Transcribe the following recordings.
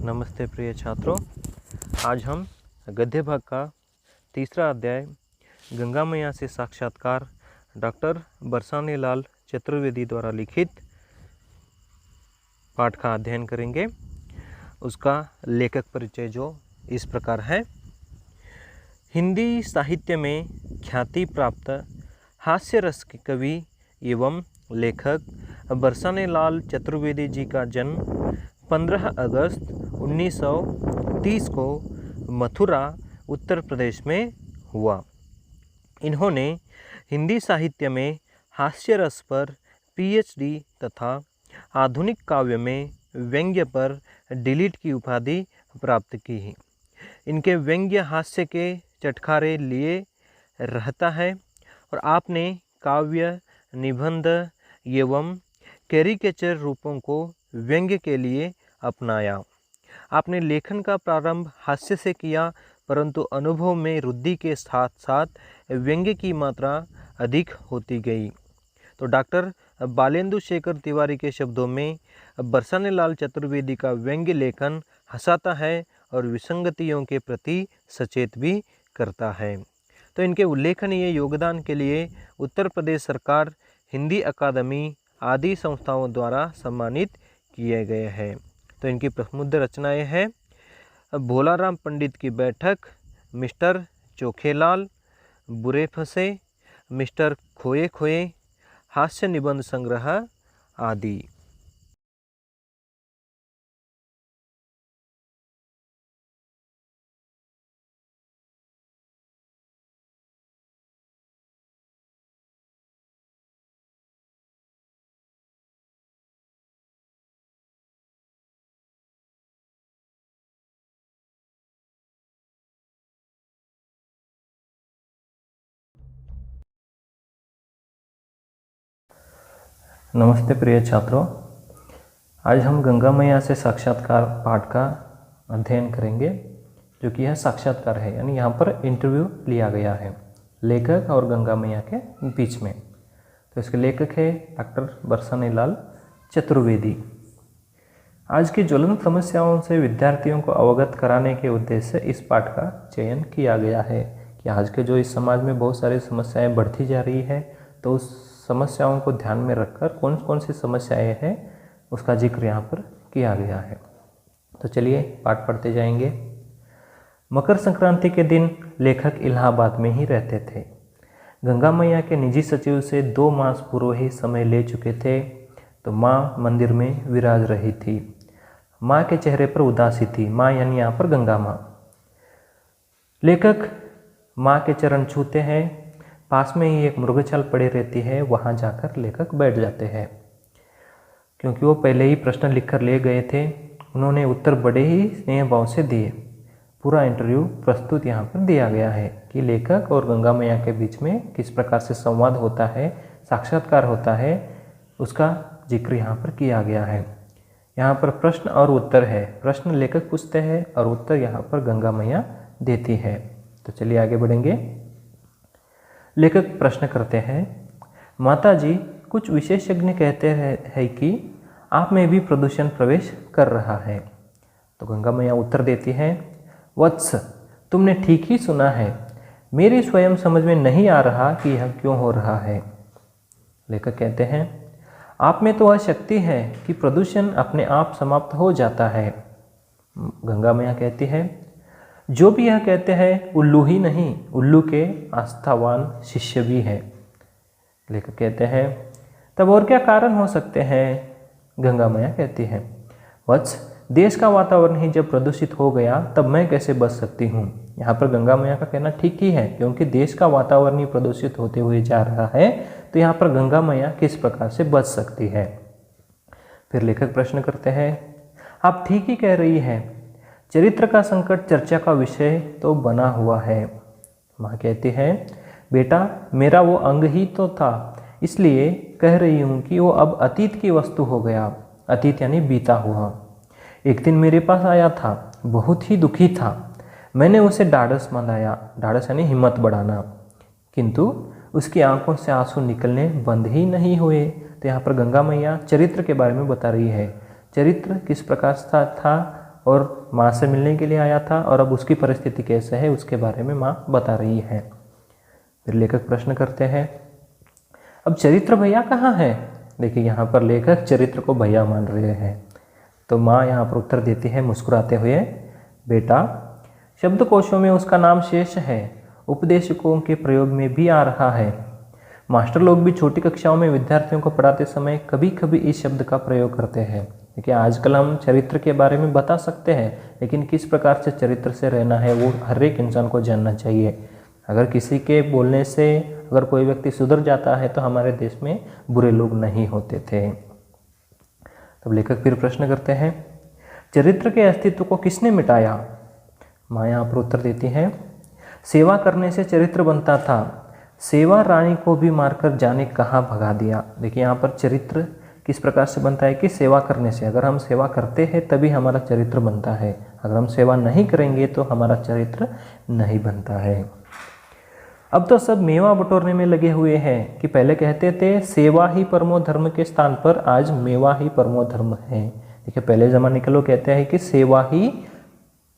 नमस्ते प्रिय छात्रों। आज हम गद्य भाग का तीसरा अध्याय गंगा मैया से साक्षात्कार डॉक्टर बरसाने लाल चतुर्वेदी द्वारा लिखित पाठ का अध्ययन करेंगे। उसका लेखक परिचय जो इस प्रकार है। हिंदी साहित्य में ख्याति प्राप्त हास्य रस के कवि एवं लेखक बरसाने लाल चतुर्वेदी जी का जन्म 15 अगस्त 1930 को मथुरा उत्तर प्रदेश में हुआ। इन्होंने हिंदी साहित्य में हास्य रस पर पीएचडी तथा आधुनिक काव्य में व्यंग्य पर डीलिट की उपाधि प्राप्त की। इनके व्यंग्य हास्य के चटखारे लिए रहता है और आपने काव्य, निबंध एवं कैरिकेचर रूपों को व्यंग्य के लिए अपनाया। आपने लेखन का प्रारंभ हास्य से किया, परंतु अनुभव में वृद्धि के साथ साथ व्यंग्य की मात्रा अधिक होती गई। तो डॉक्टर बालेंदु शेखर तिवारी के शब्दों में बरसाने लाल चतुर्वेदी का व्यंग्य लेखन हंसाता है और विसंगतियों के प्रति सचेत भी करता है। तो इनके उल्लेखनीय योगदान के लिए उत्तर प्रदेश सरकार, हिंदी अकादमी आदि संस्थाओं द्वारा सम्मानित किए गए हैं। तो इनकी प्रमुख रचनाएं हैं भोलाराम पंडित की बैठक, मिस्टर चोखेलाल, बुरे फंसे, मिस्टर खोए खोए, हास्य निबंध संग्रह आदि। नमस्ते प्रिय छात्रों, आज हम गंगा मैया से साक्षात्कार पाठ का अध्ययन करेंगे, जो कि यह साक्षात्कार है, यानी यहाँ पर इंटरव्यू लिया गया है लेखक और गंगा मैया के बीच में। तो इसके लेखक है डॉक्टर बरसाने लाल चतुर्वेदी। आज की ज्वलंत समस्याओं से विद्यार्थियों को अवगत कराने के उद्देश्य से इस पाठ का चयन किया गया है कि आज के जो इस समाज में बहुत सारी समस्याएं बढ़ती जा रही है, तो उस समस्याओं को ध्यान में रखकर कौन कौन सी समस्याएं हैं उसका जिक्र यहाँ पर किया गया है। तो चलिए पाठ पढ़ते जाएंगे। मकर संक्रांति के दिन लेखक इलाहाबाद में ही रहते थे। गंगा मैया के निजी सचिव से 2 मास पूर्व ही समय ले चुके थे, तो माँ मंदिर में विराज रही थी। माँ के चेहरे पर उदासी थी। माँ यानी यहाँ पर गंगा माँ। लेखक माँ के चरण छूते हैं। पास में ही एक मुर्गछाल पड़ी रहती है, वहाँ जाकर लेखक बैठ जाते हैं। क्योंकि वो पहले ही प्रश्न लिखकर ले गए थे, उन्होंने उत्तर बड़े ही स्नेह भाव से दिए। पूरा इंटरव्यू प्रस्तुत यहाँ पर दिया गया है कि लेखक और गंगा मैया के बीच में किस प्रकार से संवाद होता है, साक्षात्कार होता है, उसका जिक्र यहाँ पर किया गया है। यहाँ पर प्रश्न और उत्तर है। प्रश्न लेखक पूछते हैं और उत्तर यहाँ पर गंगा मैया देती है। तो चलिए आगे बढ़ेंगे। लेखक प्रश्न करते हैं, माता जी, कुछ विशेषज्ञ कहते हैं कि आप में भी प्रदूषण प्रवेश कर रहा है। तो गंगा मैया उत्तर देती है, वत्स, तुमने ठीक ही सुना है। मेरी स्वयं समझ में नहीं आ रहा कि यह क्यों हो रहा है। लेखक कहते हैं, आप में तो वह शक्ति है कि प्रदूषण अपने आप समाप्त हो जाता है। गंगा मैया कहती है, जो भी यह कहते हैं उल्लू ही नहीं, उल्लू के आस्थावान शिष्य भी है। लेखक कहते हैं, तब और क्या कारण हो सकते हैं। गंगा मैया कहती है, वत्स, देश का वातावरण ही जब प्रदूषित हो गया तब मैं कैसे बच सकती हूँ। यहाँ पर गंगा मैया का कहना ठीक ही है, क्योंकि देश का वातावरण ही प्रदूषित होते हुए जा रहा है, तो यहाँ पर गंगा मैया किस प्रकार से बच सकती है। फिर लेखक प्रश्न करते हैं, आप ठीक ही कह रही है, चरित्र का संकट चर्चा का विषय तो बना हुआ है। माँ कहती है, बेटा, मेरा वो अंग ही तो था, इसलिए कह रही हूँ कि वो अब अतीत की वस्तु हो गया। अतीत यानी बीता हुआ। एक दिन मेरे पास आया था, बहुत ही दुखी था। मैंने उसे ढाढ़स बंधाया। ढाढ़स यानी हिम्मत बढ़ाना। किंतु उसकी आंखों से आंसू निकलने बंद ही नहीं हुए। तो यहाँ पर गंगा मैया चरित्र के बारे में बता रही है। चरित्र किस प्रकार था, और माँ से मिलने के लिए आया था और अब उसकी परिस्थिति कैसे है उसके बारे में माँ बता रही है। फिर लेखक प्रश्न करते हैं, अब चरित्र भैया कहाँ है? देखिए यहाँ पर लेखक चरित्र को भैया मान रहे हैं। तो माँ यहाँ पर उत्तर देती है मुस्कुराते हुए, बेटा शब्दकोशों में उसका नाम शेष है, उपदेशकों के प्रयोग में भी आ रहा है। मास्टर लोग भी छोटी कक्षाओं में विद्यार्थियों को पढ़ाते समय कभी कभी इस शब्द का प्रयोग करते हैं। देखिए आजकल हम चरित्र के बारे में बता सकते हैं, लेकिन किस प्रकार से चरित्र से रहना है वो हर एक इंसान को जानना चाहिए। अगर किसी के बोलने से अगर कोई व्यक्ति सुधर जाता है तो हमारे देश में बुरे लोग नहीं होते थे। तब लेखक फिर प्रश्न करते हैं, चरित्र के अस्तित्व को किसने मिटाया? माँ यहाँ पर उत्तर देती है, सेवा करने से चरित्र बनता था, सेवा रानी को भी मारकर जाने कहाँ भगा दिया। देखिए यहाँ पर चरित्र किस प्रकार से बनता है कि सेवा करने से। अगर हम सेवा करते हैं तभी हमारा चरित्र बनता है, अगर हम सेवा नहीं करेंगे तो हमारा चरित्र नहीं बनता है। अब तो सब मेवा बटोरने में लगे हुए हैं कि पहले कहते थे सेवा ही परमो धर्म के स्थान पर आज मेवा ही परमो धर्म है। देखिए पहले ज़माने के लोग कहते हैं कि सेवा ही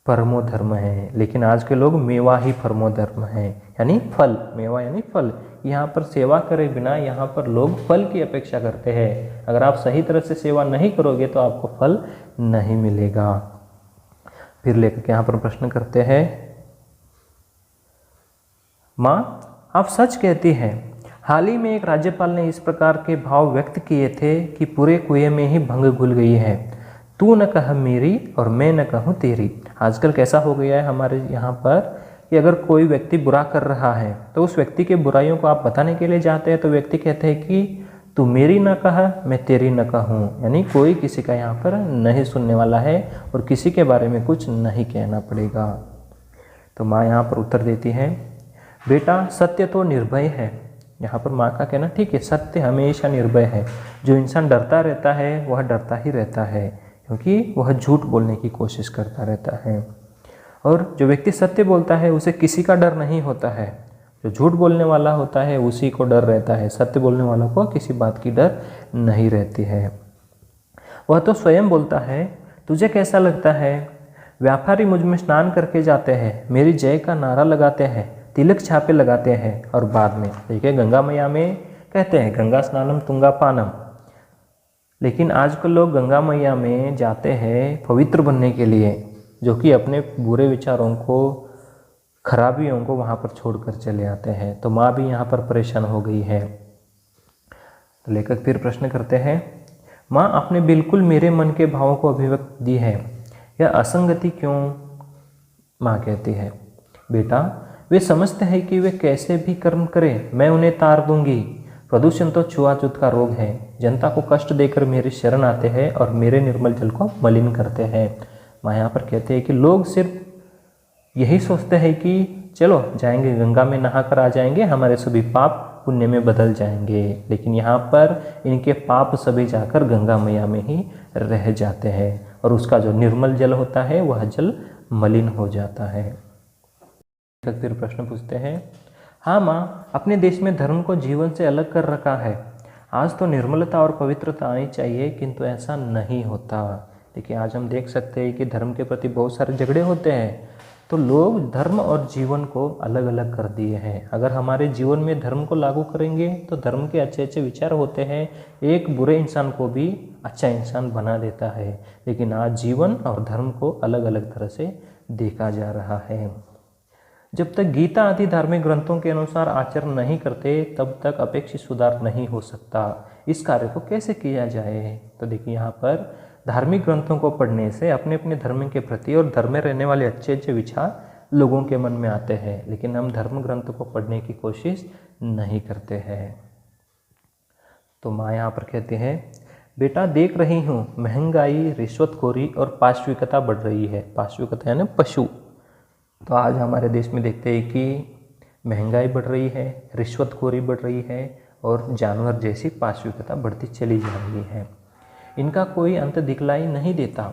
परमो धर्म है, लेकिन आज के लोग मेवा ही परमो धर्म है, यानी फल। मेवा यानी फल। यहाँ पर सेवा करे बिना यहाँ पर लोग फल की अपेक्षा करते हैं। अगर आप सही तरह से सेवा नहीं करोगे तो आपको फल नहीं मिलेगा। फिर लेखक यहाँ पर प्रश्न करते हैं, माँ आप सच कहती हैं, हाल ही में एक राज्यपाल ने इस प्रकार के भाव व्यक्त किए थे कि पूरे कुएं में ही भंग घुल गई है, तू न कह मेरी और मैं न कहूँ तेरी। आजकल कैसा हो गया है हमारे यहाँ पर कि अगर कोई व्यक्ति बुरा कर रहा है तो उस व्यक्ति के बुराइयों को आप बताने के लिए जाते हैं तो व्यक्ति कहते हैं कि तू मेरी न कह मैं तेरी न कहूँ, यानी कोई किसी का यहाँ पर नहीं सुनने वाला है और किसी के बारे में कुछ नहीं कहना पड़ेगा। तो माँ यहाँ पर उत्तर देती है, बेटा सत्य तो निर्भय है। यहाँ पर माँ का कहना ठीक है, सत्य हमेशा निर्भय है। जो इंसान डरता रहता है वह डरता ही रहता है, क्योंकि वह झूठ बोलने की कोशिश करता रहता है। और जो व्यक्ति सत्य बोलता है उसे किसी का डर नहीं होता है। जो झूठ बोलने वाला होता है उसी को डर रहता है, सत्य बोलने वाला को किसी बात की डर नहीं रहती है। वह तो स्वयं बोलता है, तुझे कैसा लगता है? व्यापारी मुझ में स्नान करके जाते हैं, मेरी जय का नारा लगाते हैं, तिलक छापे लगाते हैं और बाद में देखिए गंगा मैया में कहते हैं गंगा स्नानम तुंगा पानम। लेकिन आजकल लोग गंगा मैया में जाते हैं पवित्र बनने के लिए, जो कि अपने बुरे विचारों को खराबियों को वहाँ पर छोड़कर चले आते हैं। तो माँ भी यहाँ पर परेशान हो गई है। तो लेखक फिर प्रश्न करते हैं, माँ आपने बिल्कुल मेरे मन के भावों को अभिव्यक्ति दी है, यह असंगति क्यों? माँ कहती है, बेटा वे समझते हैं कि वे कैसे भी कर्म करें मैं उन्हें तार दूंगी। प्रदूषण तो छुआछूत का रोग है, जनता को कष्ट देकर मेरी शरण आते हैं और मेरे निर्मल जल को मलिन करते हैं। माँ यहाँ पर कहते हैं कि लोग सिर्फ यही सोचते हैं कि चलो जाएंगे गंगा में नहा कर आ जाएंगे, हमारे सभी पाप पुण्य में बदल जाएंगे, लेकिन यहाँ पर इनके पाप सभी जाकर गंगा मैया में ही रह जाते हैं और उसका जो निर्मल जल होता है वह जल मलिन हो जाता है। फिर प्रश्न पूछते हैं, हाँ माँ अपने देश में धर्म को जीवन से अलग कर रखा है, आज तो निर्मलता और पवित्रता आनी चाहिए किंतु ऐसा नहीं होता। देखिए आज हम देख सकते हैं कि धर्म के प्रति बहुत सारे झगड़े होते हैं, तो लोग धर्म और जीवन को अलग अलग कर दिए हैं। अगर हमारे जीवन में धर्म को लागू करेंगे तो धर्म के अच्छे अच्छे विचार होते हैं, एक बुरे इंसान को भी अच्छा इंसान बना देता है, लेकिन आज जीवन और धर्म को अलग अलग तरह से देखा जा रहा है। जब तक गीता आदि धार्मिक ग्रंथों के अनुसार आचरण नहीं करते तब तक अपेक्षित सुधार नहीं हो सकता। इस कार्य को कैसे किया जाए? तो देखिए यहाँ पर धार्मिक ग्रंथों को पढ़ने से अपने अपने धर्म के प्रति और धर्म में रहने वाले अच्छे अच्छे विचार लोगों के मन में आते हैं, लेकिन हम धर्म ग्रंथ को पढ़ने की कोशिश नहीं करते हैं। तो माँ यहाँ पर कहते हैं, बेटा देख रही हूँ महंगाई, रिश्वतखोरी और पाशविकता बढ़ रही है। पाशविकता यानी पशु। तो आज हमारे देश में देखते हैं कि महंगाई बढ़ रही है, रिश्वतखोरी बढ़ रही है और जानवर जैसी पाशविकता बढ़ती चली जा रही है। इनका कोई अंत दिखलाई नहीं देता।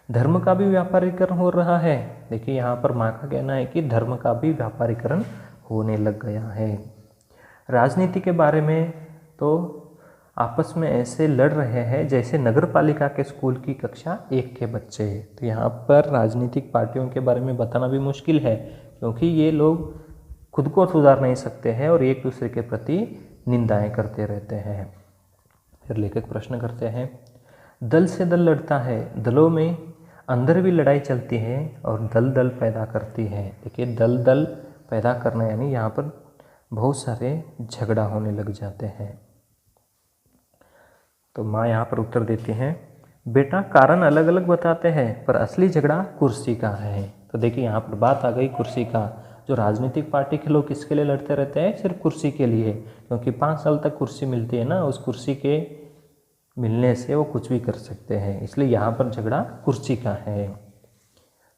धर्म का भी व्यापारीकरण हो रहा है। देखिए यहाँ पर माँ का कहना है कि धर्म का भी व्यापारीकरण होने लग गया है। राजनीति के बारे में तो आपस में ऐसे लड़ रहे हैं जैसे नगर पालिका के स्कूल की कक्षा 1 के बच्चे। तो यहाँ पर राजनीतिक पार्टियों के बारे में बताना भी मुश्किल है, क्योंकि ये लोग खुद को सुधार नहीं सकते हैं और एक दूसरे के प्रति निंदाएं करते रहते हैं। फिर लेखक प्रश्न करते हैं, दल से दल लड़ता है, दलों में अंदर भी लड़ाई चलती है और दल दल पैदा करती है। देखिए, दल दल पैदा करना यानी यहाँ पर बहुत सारे झगड़ा होने लग जाते हैं। तो माँ यहाँ पर उत्तर देती हैं, बेटा कारण अलग अलग बताते हैं पर असली झगड़ा कुर्सी का है। तो देखिए, यहाँ पर बात आ गई कुर्सी का। जो राजनीतिक पार्टी के लोग किसके लिए लड़ते रहते हैं? सिर्फ कुर्सी के लिए, क्योंकि 5 साल तक कुर्सी मिलती है ना, उस कुर्सी के मिलने से वो कुछ भी कर सकते हैं, इसलिए यहाँ पर झगड़ा कुर्सी का है।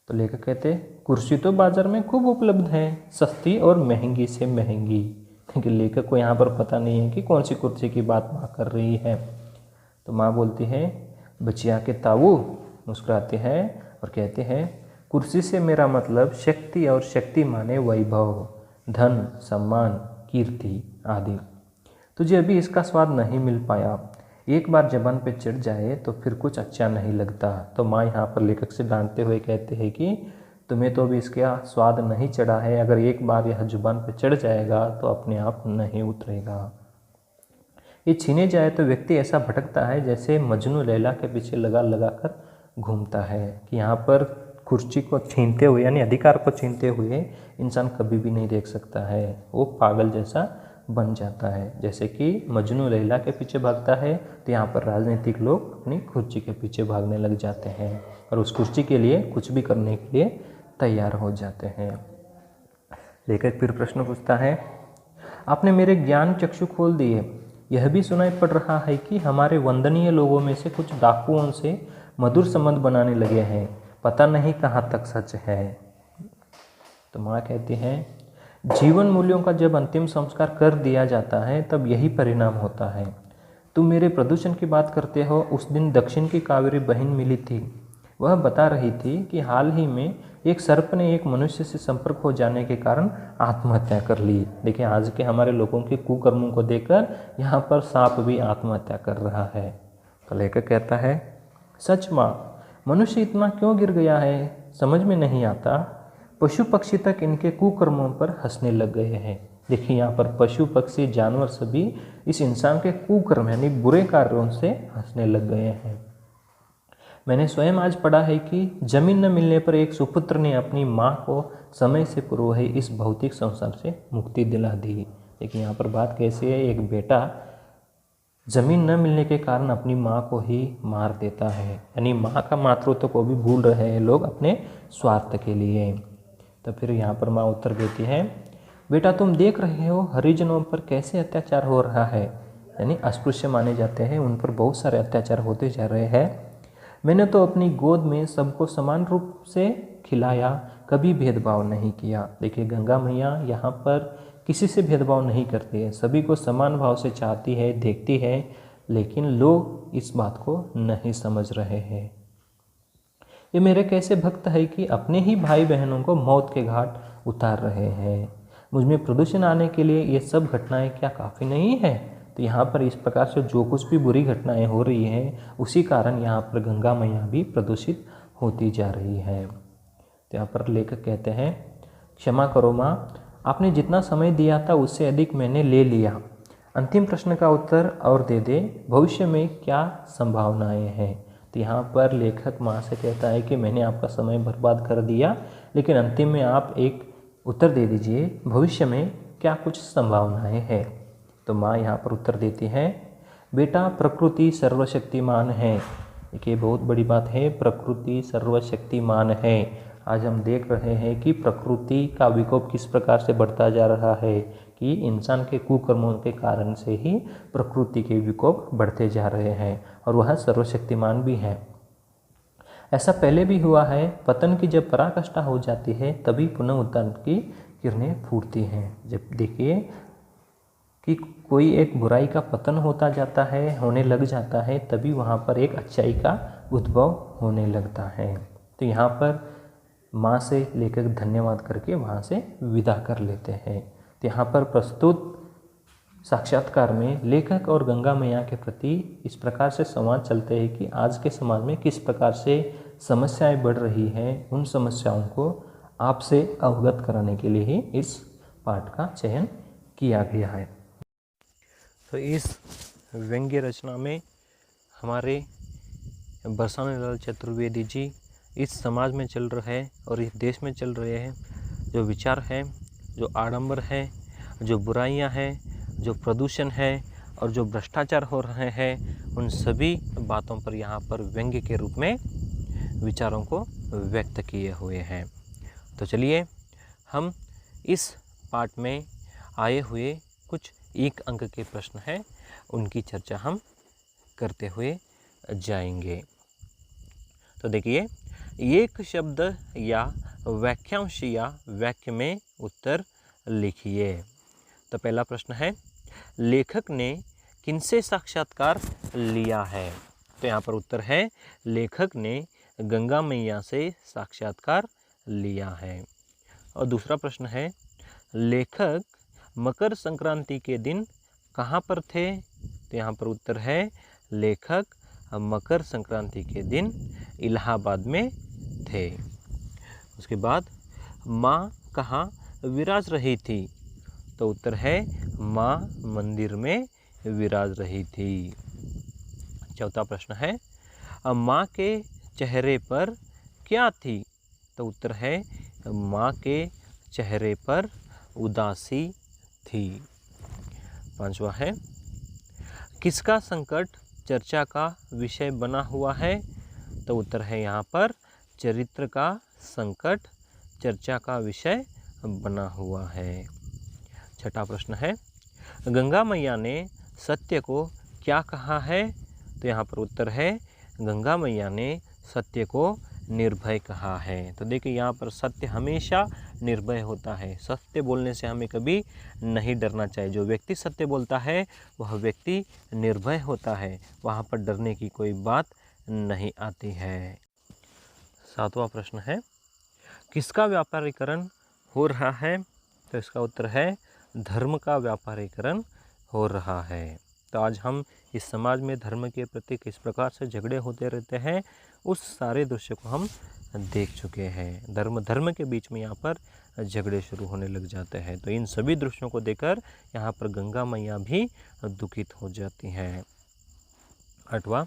तो लेखक कहते हैं, कुर्सी तो बाजार में खूब उपलब्ध है, सस्ती और महंगी से महंगी। लेकिन लेखक को यहाँ पर पता नहीं है कि कौन सी कुर्सी की बात माँ कर रही है। तो माँ बोलती है, बचिया के ताऊ मुस्कुराते हैं और कहते हैं, कुर्सी से मेरा मतलब शक्ति और शक्ति माने वैभव, धन, सम्मान, कीर्ति आदि। तुझे अभी इसका स्वाद नहीं मिल पाया, एक बार जबान पे चढ़ जाए तो फिर कुछ अच्छा नहीं लगता। तो माँ यहाँ पर लेखक से डांटते हुए कहते हैं कि तुम्हें तो अभी इसका स्वाद नहीं चढ़ा है, अगर एक बार यह जुबान पे चढ़ जाएगा तो अपने आप नहीं उतरेगा। ये छीने जाए तो व्यक्ति ऐसा भटकता है जैसे मजनू लैला के पीछे लगा लगा कर घूमता है। कि यहाँ पर कुर्सी को छीनते हुए यानी अधिकार को छीनते हुए इंसान कभी भी नहीं देख सकता है, वो पागल जैसा बन जाता है। जैसे कि मजनू लैला के पीछे भागता है, तो यहाँ पर राजनीतिक लोग अपनी कुर्सी के पीछे भागने लग जाते हैं और उस कुर्सी के लिए कुछ भी करने के लिए तैयार हो जाते हैं। लेखक फिर प्रश्न पूछता है, आपने मेरे ज्ञान चक्षु खोल दिए, यह भी सुनाई पड़ रहा है कि हमारे वंदनीय लोगों में से कुछ डाकुओं से मधुर संबंध बनाने लगे हैं, पता नहीं कहाँ तक सच है। तो माँ कहती है, जीवन मूल्यों का जब अंतिम संस्कार कर दिया जाता है तब यही परिणाम होता है। तुम मेरे प्रदूषण की बात करते हो, उस दिन दक्षिण की कावेरी बहन मिली थी, वह बता रही थी कि हाल ही में एक सर्प ने एक मनुष्य से संपर्क हो जाने के कारण आत्महत्या कर ली। देखिए, आज के हमारे लोगों के कुकर्मों को देखकर यहाँ पर सांप भी आत्महत्या कर रहा है। तो लेखक कहता है, सच माँ, मनुष्य इतना क्यों गिर गया है समझ में नहीं आता, पशु पक्षी तक इनके कुकर्मों पर हंसने लग गए हैं। देखिए, यहाँ पर पशु पक्षी जानवर सभी इस इंसान के कुकर्म यानी बुरे कार्यों से हंसने लग गए हैं। मैंने स्वयं आज पढ़ा है कि जमीन न मिलने पर एक सुपुत्र ने अपनी माँ को समय से पूर्व ही इस भौतिक संसार से मुक्ति दिला दी। देखिए, यहाँ पर बात कैसी है, एक बेटा जमीन न मिलने के कारण अपनी माँ को ही मार देता है, यानी माँ का मातृत्व को भी भूल रहे हैं लोग अपने स्वार्थ के लिए। तो फिर यहाँ पर माँ उत्तर देती है, बेटा तुम देख रहे हो हरिजनों पर कैसे अत्याचार हो रहा है, यानी अस्पृश्य माने जाते हैं, उन पर बहुत सारे अत्याचार होते जा रहे हैं। मैंने तो अपनी गोद में सबको समान रूप से खिलाया, कभी भेदभाव नहीं किया। देखिए, गंगा मैया यहाँ पर किसी से भेदभाव नहीं करती है, सभी को समान भाव से चाहती है, देखती है, लेकिन लोग इस बात को नहीं समझ रहे हैं। ये मेरे कैसे भक्त है कि अपने ही भाई बहनों को मौत के घाट उतार रहे हैं। मुझ में प्रदूषण आने के लिए ये सब घटनाएं क्या काफ़ी नहीं है? तो यहाँ पर इस प्रकार से जो कुछ भी बुरी घटनाएं हो रही हैं, उसी कारण यहाँ पर गंगा मैया भी प्रदूषित होती जा रही है। तो यहाँ पर लेखक कहते हैं, क्षमा करो माँ, आपने जितना समय दिया था उससे अधिक मैंने ले लिया। अंतिम प्रश्न का उत्तर और दे दे, भविष्य में क्या संभावनाएं हैं? तो यहाँ पर लेखक माँ से कहता है कि मैंने आपका समय बर्बाद कर दिया, लेकिन अंतिम में आप एक उत्तर दे दीजिए, भविष्य में क्या कुछ संभावनाएं हैं? तो माँ यहाँ पर उत्तर देती है, बेटा प्रकृति सर्वशक्तिमान है। देखिए, बहुत बड़ी बात है, प्रकृति सर्वशक्तिमान है। आज हम देख रहे हैं कि प्रकृति का विकोप किस प्रकार से बढ़ता जा रहा है, कि इंसान के कुकर्मों के कारण से ही प्रकृति के विकोप बढ़ते जा रहे हैं, और वह सर्वशक्तिमान भी है। ऐसा पहले भी हुआ है, पतन की जब पराकाष्ठा हो जाती है तभी पुनः उत्थान की किरणें फूटती हैं। जब देखिए कि कोई एक बुराई का पतन होता जाता है, होने लग जाता है, तभी वहाँ पर एक अच्छाई का उद्भव होने लगता है। तो यहाँ पर माँ से लेकर धन्यवाद करके वहाँ से विदा कर लेते हैं। तो यहाँ पर प्रस्तुत साक्षात्कार में लेखक और गंगा मैया के प्रति इस प्रकार से संवाद चलते हैं कि आज के समाज में किस प्रकार से समस्याएं बढ़ रही हैं, उन समस्याओं को आपसे अवगत कराने के लिए ही इस पाठ का चयन किया गया है। तो इस व्यंग्य रचना में हमारे बरसानेलाल चतुर्वेदी जी इस समाज में चल रहे और इस देश में चल रहे हैं जो विचार हैं, जो आडंबर है, जो बुराइयां हैं, जो प्रदूषण है और जो भ्रष्टाचार हो रहे हैं, उन सभी बातों पर यहाँ पर व्यंग्य के रूप में विचारों को व्यक्त किए हुए हैं। तो चलिए हम इस पाठ में आए हुए कुछ एक अंक के प्रश्न हैं, उनकी चर्चा हम करते हुए जाएंगे। तो देखिए, एक शब्द या वाक्यांश या वाक्य में उत्तर लिखिए। तो पहला प्रश्न है, लेखक ने किनसे साक्षात्कार लिया है? तो यहाँ पर उत्तर है, लेखक ने गंगा मैया से साक्षात्कार लिया है। और दूसरा प्रश्न है, लेखक मकर संक्रांति के दिन कहाँ पर थे? तो यहाँ पर उत्तर है, लेखक मकर संक्रांति के दिन इलाहाबाद में थे। उसके बाद माँ कहाँ विराज रही थी? तो उत्तर है, माँ मंदिर में विराज रही थी। चौथा प्रश्न है, माँ के चेहरे पर क्या थी? तो उत्तर है, माँ के चेहरे पर उदासी थी। पांचवा है, किसका संकट चर्चा का विषय बना हुआ है? तो उत्तर है यहाँ पर, चरित्र का संकट चर्चा का विषय बना हुआ है। छठा प्रश्न है, गंगा मैया ने सत्य को क्या कहा है? तो यहाँ पर उत्तर है, गंगा मैया ने सत्य को निर्भय कहा है। तो देखिए, यहाँ पर सत्य हमेशा निर्भय होता है। सत्य बोलने से हमें कभी नहीं डरना चाहिए। जो व्यक्ति सत्य बोलता है वह व्यक्ति निर्भय होता है, वहाँ पर डरने की कोई बात नहीं आती है। सातवां प्रश्न है, किसका व्यापारीकरण हो रहा है? तो इसका उत्तर है, धर्म का व्यापारीकरण हो रहा है। तो आज हम इस समाज में धर्म के प्रति किस प्रकार से झगड़े होते रहते हैं, उस सारे दृश्य को हम देख चुके हैं। धर्म के बीच में यहाँ पर झगड़े शुरू होने लग जाते हैं। तो इन सभी दृश्यों को देखकर यहाँ पर गंगा मैया भी दुखित हो जाती हैं। आठवां,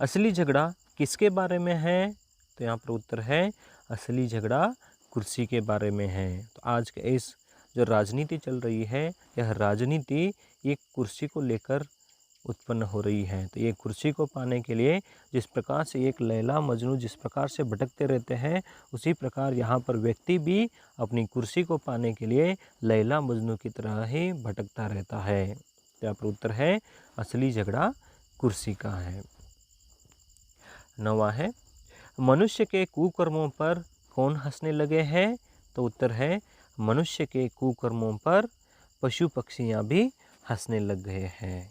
असली झगड़ा किसके बारे में है? तो यहाँ पर उत्तर है, असली झगड़ा कुर्सी के बारे में है। तो आज के इस जो राजनीति चल रही है, यह राजनीति एक कुर्सी को लेकर उत्पन्न हो रही है। तो ये कुर्सी को पाने के लिए जिस प्रकार से एक लैला मजनू जिस प्रकार से भटकते रहते हैं, उसी प्रकार यहाँ पर व्यक्ति भी अपनी कुर्सी को पाने के लिए लैला मजनू की तरह ही भटकता रहता है। तो यहाँ पर उत्तर है, असली झगड़ा कुर्सी का है। नौवां है, मनुष्य के कुकर्मों पर कौन हंसने लगे हैं? तो उत्तर है, मनुष्य के कुकर्मों पर पशु पक्षियाँ भी हंसने लग गए हैं।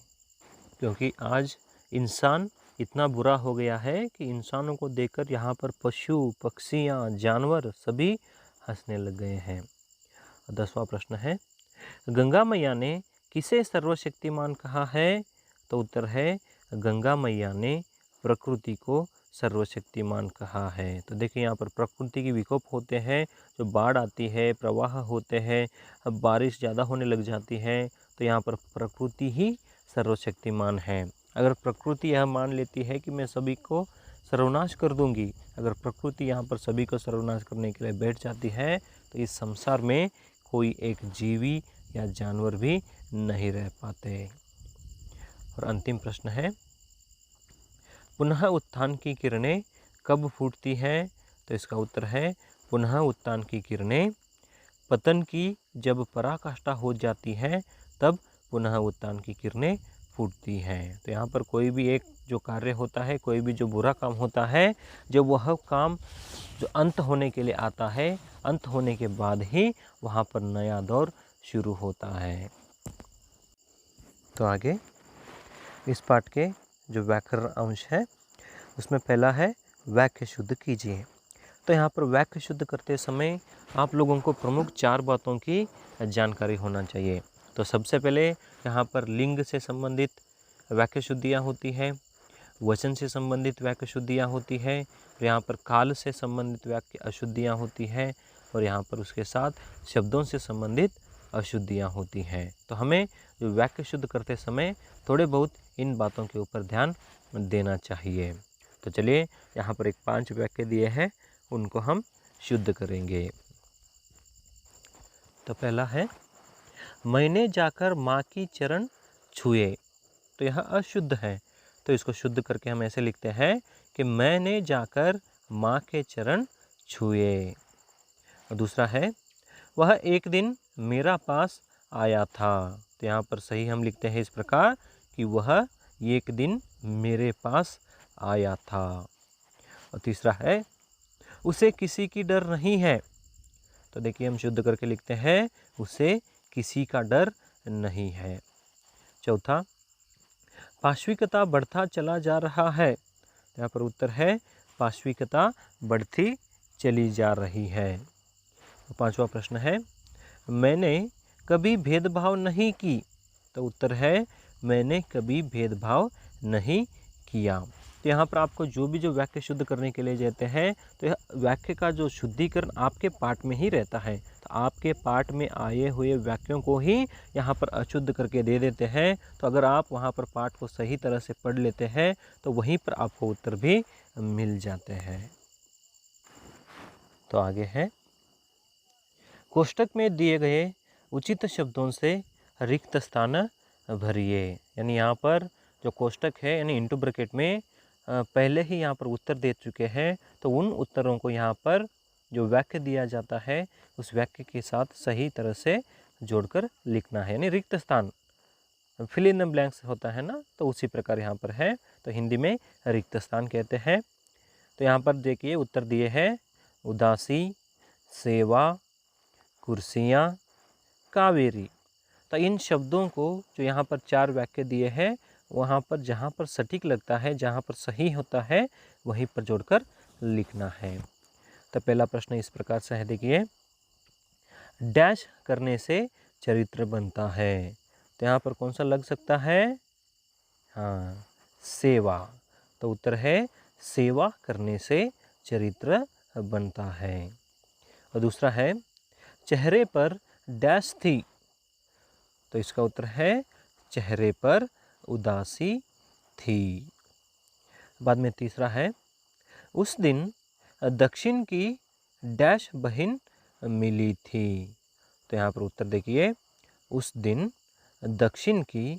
क्योंकि आज इंसान इतना बुरा हो गया है कि इंसानों को देखकर यहाँ पर पशु पक्षियाँ जानवर सभी हंसने लग गए हैं। 10वां प्रश्न है, गंगा मैया ने किसे सर्वशक्तिमान कहा है? तो उत्तर है, गंगा मैया ने प्रकृति को सर्वशक्तिमान कहा है। तो देखिए, यहाँ पर प्रकृति के विकोप होते हैं, जो बाढ़ आती है, प्रवाह होते हैं, अब बारिश ज़्यादा होने लग जाती है, तो यहाँ पर प्रकृति ही सर्वशक्तिमान है। अगर प्रकृति यह मान लेती है कि मैं सभी को सर्वनाश कर दूंगी, अगर प्रकृति यहाँ पर सभी को सर्वनाश करने के लिए बैठ जाती है, तो इस संसार में कोई एक जीवी या जानवर भी नहीं रह पाते। और अंतिम प्रश्न है, पुनः उत्थान की किरणें कब फूटती है? तो इसका उत्तर है, पुनः उत्थान की किरणें पतन की जब पराकाष्ठा हो जाती है, तब पुनः उत्थान की किरणें फूटती हैं। तो यहाँ पर कोई भी एक जो कार्य होता है, कोई भी जो बुरा काम होता है, जब वह काम जो अंत होने के लिए आता है, अंत होने के बाद ही वहाँ पर नया दौर शुरू होता है। तो आगे इस पाठ के जो व्याकरण अंश है, उसमें पहला है वाक्य शुद्ध कीजिए। तो यहाँ पर वाक्य शुद्ध करते समय आप लोगों को प्रमुख 4 बातों की जानकारी होना चाहिए। तो सबसे पहले यहाँ पर लिंग से संबंधित वाक्य शुद्धियाँ होती है, वचन से संबंधित वाक्य शुद्धियाँ होती है, और यहाँ पर काल से संबंधित वाक्य अशुद्धियाँ होती है, और यहाँ पर उसके साथ शब्दों से संबंधित अशुद्धियाँ होती हैं। तो हमें जो वाक्य शुद्ध करते समय थोड़े बहुत इन बातों के ऊपर ध्यान देना चाहिए। तो चलिए यहाँ पर एक 5 वाक्य दिए हैं, उनको हम शुद्ध करेंगे। तो पहला है, मैंने जाकर माँ की चरण छुए। तो यह अशुद्ध है, तो इसको शुद्ध करके हम ऐसे लिखते हैं कि मैंने जाकर माँ के चरण छुए। और दूसरा है, वह एक दिन मेरा पास आया था। तो यहाँ पर सही हम लिखते हैं इस प्रकार कि वह एक दिन मेरे पास आया था। और तीसरा है, उसे किसी की डर नहीं है। तो देखिए हम शुद्ध करके लिखते हैं, उसे किसी का डर नहीं है। चौथा, पाश्विकता बढ़ता चला जा रहा है। यहाँ पर उत्तर है, पाश्विकता बढ़ती चली जा रही है। पांचवा प्रश्न है, मैंने कभी भेदभाव नहीं की। तो उत्तर है, मैंने कभी भेदभाव नहीं किया। तो यहाँ पर आपको जो वाक्य शुद्ध करने के लिए देते हैं, तो यह वाक्य का जो शुद्धिकरण आपके पाठ में ही रहता है। तो आपके पाठ में आए हुए वाक्यों को ही यहाँ पर अशुद्ध करके दे देते हैं। तो अगर आप वहाँ पर पाठ को सही तरह से पढ़ लेते हैं तो वहीं पर आपको उत्तर भी मिल जाते हैं। तो आगे है, कोष्टक में दिए गए उचित शब्दों से रिक्त स्थान भरिए। यानी यहाँ पर जो कोष्टक है, यानी इंटू ब्रैकेट में पहले ही यहाँ पर उत्तर दे चुके हैं, तो उन उत्तरों को यहाँ पर जो वाक्य दिया जाता है उस वाक्य के साथ सही तरह से जोड़कर लिखना है। यानी रिक्त स्थान, फिल इन द ब्लैंक्स होता है ना, तो उसी प्रकार यहाँ पर है। तो हिंदी में रिक्त स्थान कहते हैं। तो यहाँ पर देखिए उत्तर दिए हैं, उदासी, सेवा, कुर्सियाँ, कावेरी। तो इन शब्दों को जो यहाँ पर 4 वाक्य दिए हैं, वहाँ पर जहाँ पर सटीक लगता है, जहाँ पर सही होता है, वहीं पर जोड़कर लिखना है। तो पहला प्रश्न इस प्रकार से है, देखिए, डैश करने से चरित्र बनता है। तो यहाँ पर कौन सा लग सकता है? हाँ, सेवा। तो उत्तर है, सेवा करने से चरित्र बनता है। और दूसरा है, चेहरे पर डैश थी। तो इसका उत्तर है, चेहरे पर उदासी थी। बाद में तीसरा है, उस दिन दक्षिण की डैश बहन मिली थी। तो यहाँ पर उत्तर देखिए, उस दिन दक्षिण की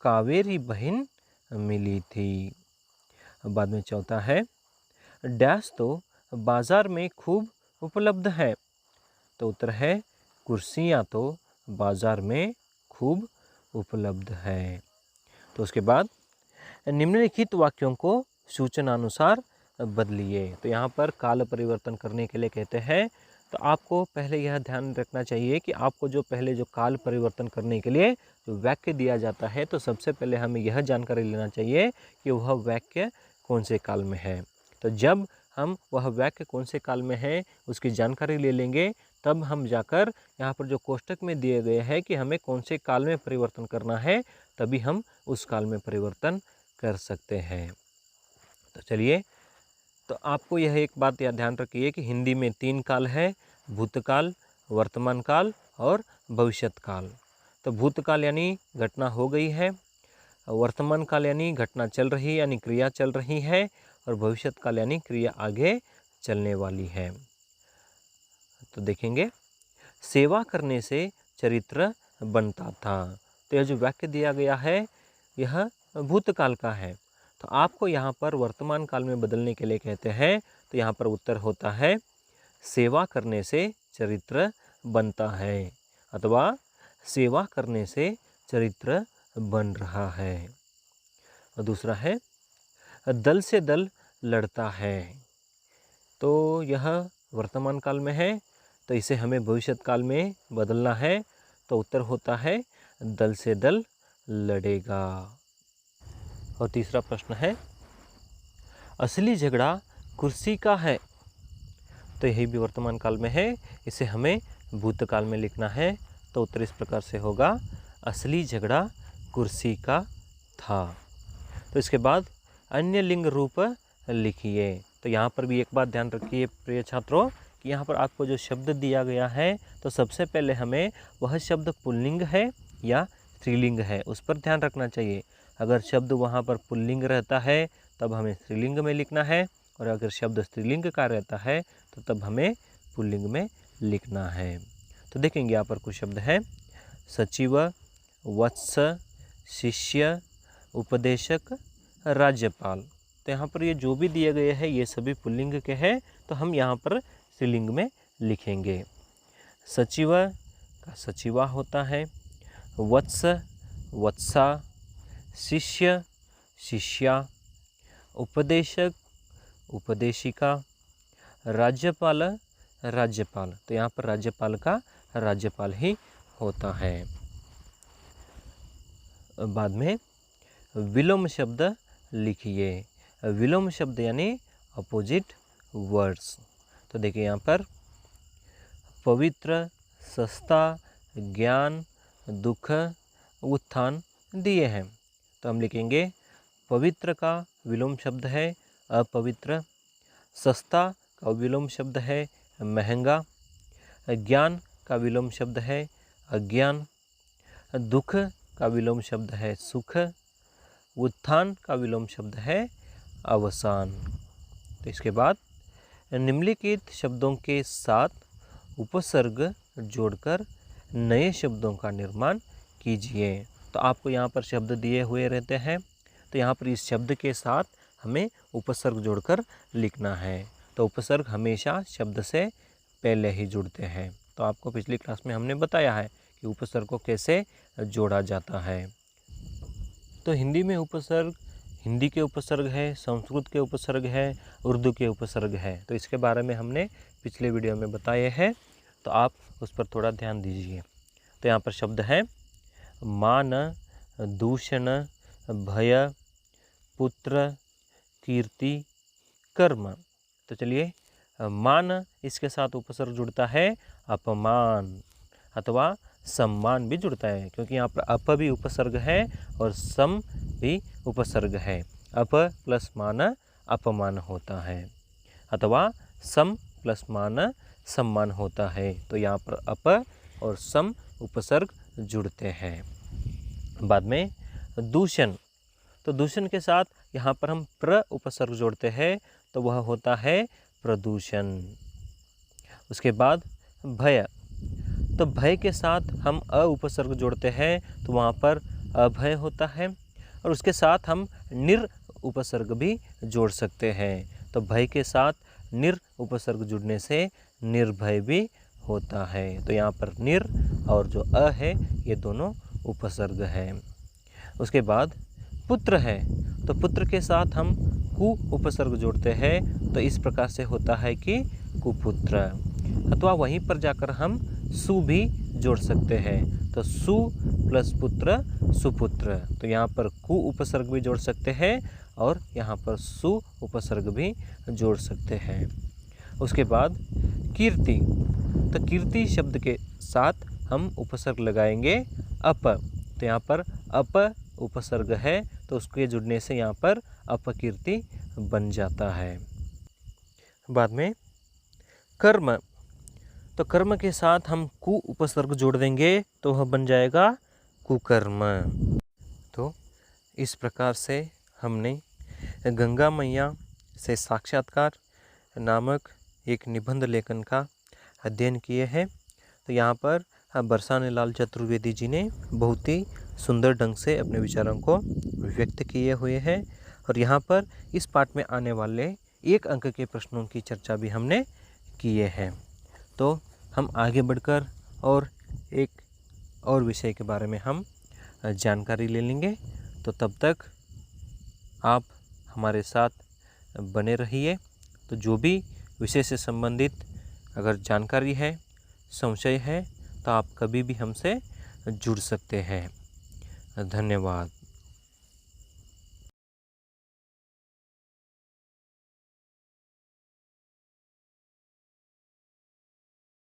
कावेरी बहन मिली थी। बाद में चौथा है, डैश तो बाजार में खूब उपलब्ध है। तो उत्तर है, कुर्सियाँ तो बाजार में खूब उपलब्ध है। तो उसके बाद निम्नलिखित वाक्यों को सूचनानुसार बदलिए। तो यहाँ पर काल परिवर्तन करने के लिए कहते हैं। तो आपको पहले यह ध्यान रखना चाहिए कि आपको जो पहले जो काल परिवर्तन करने के लिए जो वाक्य दिया जाता है, तो सबसे पहले हमें यह जानकारी लेना चाहिए कि वह वाक्य कौन से काल में है। तो जब हम वह वाक्य कौन से काल में है उसकी जानकारी ले लेंगे, तब हम जाकर यहाँ पर जो कोष्टक में दिए गए हैं कि हमें कौन से काल में परिवर्तन करना है, तभी हम उस काल में परिवर्तन कर सकते हैं। तो चलिए, तो आपको यह एक बात याद ध्यान रखिए कि हिंदी में 3 काल है, भूतकाल, वर्तमान काल और भविष्यत काल। तो भूतकाल यानी घटना हो गई है, वर्तमान काल यानी घटना चल रही है, यानी क्रिया चल रही है, और भविष्यत काल यानी क्रिया आगे चलने वाली है। तो देखेंगे, सेवा करने से चरित्र बनता था। तो यह जो वाक्य दिया गया है यह भूतकाल का है। तो आपको यहाँ पर वर्तमान काल में बदलने के लिए कहते हैं। तो यहाँ पर उत्तर होता है, सेवा करने से चरित्र बनता है, अथवा सेवा करने से चरित्र बन रहा है। और दूसरा है, दल से दल लड़ता है। तो यह वर्तमान काल में है, तो इसे हमें भविष्यत काल में बदलना है। तो उत्तर होता है, दल से दल लड़ेगा। और तीसरा प्रश्न है, असली झगड़ा कुर्सी का है। तो यही भी वर्तमान काल में है, इसे हमें भूतकाल में लिखना है। तो उत्तर इस प्रकार से होगा, असली झगड़ा कुर्सी का था। तो इसके बाद अन्य लिंग रूप लिखिए। तो यहाँ पर भी एक बात ध्यान रखिए प्रिय छात्रों कि यहाँ पर आपको जो शब्द दिया गया है तो सबसे पहले हमें वह शब्द पुल्लिंग है या स्त्रीलिंग है उस पर ध्यान रखना चाहिए। अगर शब्द वहाँ पर पुल्लिंग रहता है तब हमें स्त्रीलिंग में लिखना है, और अगर शब्द स्त्रीलिंग का रहता है तो तब हमें पुल्लिंग में लिखना है। तो देखेंगे यहाँ पर कुछ शब्द हैं, सचिव, वत्स, शिष्य, उपदेशक, राज्यपाल। तो यहाँ पर ये जो भी दिए गए हैं ये सभी पुल्लिंग के हैं, तो हम यहाँ पर स्त्रीलिंग में लिखेंगे। सचिव का सचिवा होता है, वत्स, वत्सा, शिष्य, शिष्या, उपदेशक, उपदेशिका, राज्यपाल, राज्यपाल। तो यहाँ पर राज्यपाल का राज्यपाल ही होता है। बाद में विलोम शब्द लिखिए। विलोम शब्द यानी अपोजिट वर्ड्स। तो देखिए यहाँ पर पवित्र, सस्ता, ज्ञान, दुख, उत्थान दिए हैं। तो हम लिखेंगे पवित्र का विलोम शब्द है अपवित्र, सस्ता का विलोम शब्द है महंगा, ज्ञान का विलोम शब्द है अज्ञान, दुख का विलोम शब्द है सुख, उत्थान का विलोम शब्द है अवसान। तो इसके बाद निम्नलिखित शब्दों के साथ उपसर्ग जोड़कर नए शब्दों का निर्माण कीजिए। तो आपको यहाँ पर शब्द दिए हुए रहते हैं, तो यहाँ पर इस शब्द के साथ हमें उपसर्ग जोड़कर लिखना है। तो उपसर्ग हमेशा शब्द से पहले ही जुड़ते हैं। तो आपको पिछली क्लास में हमने बताया है कि उपसर्ग को कैसे जोड़ा जाता है। तो हिंदी में उपसर्ग, हिंदी के उपसर्ग है, संस्कृत के उपसर्ग है, उर्दू के उपसर्ग है। तो इसके बारे में हमने पिछले वीडियो में बताए हैं, तो आप उस पर थोड़ा ध्यान दीजिए। तो यहाँ पर शब्द है मान, दूषण, भय, पुत्र, कीर्ति, कर्म। तो चलिए, मान इसके साथ उपसर्ग जुड़ता है अपमान अथवा सम्मान भी जुड़ता है, क्योंकि यहाँ पर अप भी उपसर्ग है और सम भी उपसर्ग है। अप प्लस मान अपमान होता है, अथवा सम प्लस मान सम्मान होता है। तो यहाँ पर अप और सम उपसर्ग जुड़ते हैं। बाद में दूषण। तो दूषण के साथ यहाँ पर हम प्र उपसर्ग जोड़ते हैं, तो वह होता है प्रदूषण। उसके बाद भय। तो भय के साथ हम अ उपसर्ग जोड़ते हैं, तो वहाँ पर अभय होता है, और उसके साथ हम निर उपसर्ग भी जोड़ सकते हैं। तो भय के साथ निर उपसर्ग जुड़ने से निर्भय भी होता है। तो यहाँ पर निर और जो अ है ये दोनों उपसर्ग हैं। उसके बाद पुत्र है। तो पुत्र के साथ हम कु उपसर्ग जोड़ते हैं, तो इस प्रकार से होता है कि कुपुत्र, अथवा वहीं पर जाकर हम सु भी जोड़ सकते हैं। तो सु प्लस पुत्र सुपुत्र। तो यहाँ पर कु उपसर्ग भी जोड़ सकते हैं और यहाँ पर सु उपसर्ग भी जोड़ सकते हैं। उसके बाद कीर्ति। तो कीर्ति शब्द के साथ हम उपसर्ग लगाएंगे अप। तो यहाँ पर अप उपसर्ग है, तो उसके जुड़ने से यहाँ पर अपकीर्ति बन जाता है। बाद में कर्म। तो कर्म के साथ हम कु उपसर्ग जोड़ देंगे, तो वह बन जाएगा कुकर्म। तो इस प्रकार से हमने गंगा मैया से साक्षात्कार नामक एक निबंध लेखन का अध्ययन किए हैं। तो यहाँ पर बरसाने लाल चतुर्वेदी जी ने बहुत ही सुंदर ढंग से अपने विचारों को व्यक्त किए हुए हैं, और यहाँ पर इस पाठ में आने वाले 1 अंक के प्रश्नों की चर्चा भी हमने किए हैं। तो हम आगे बढ़कर और एक और विषय के बारे में हम जानकारी ले लेंगे। तो तब तक आप हमारे साथ बने रहिए। तो जो भी विषय से संबंधित अगर जानकारी है, संशय है, तो आप कभी भी हमसे जुड़ सकते हैं। धन्यवाद।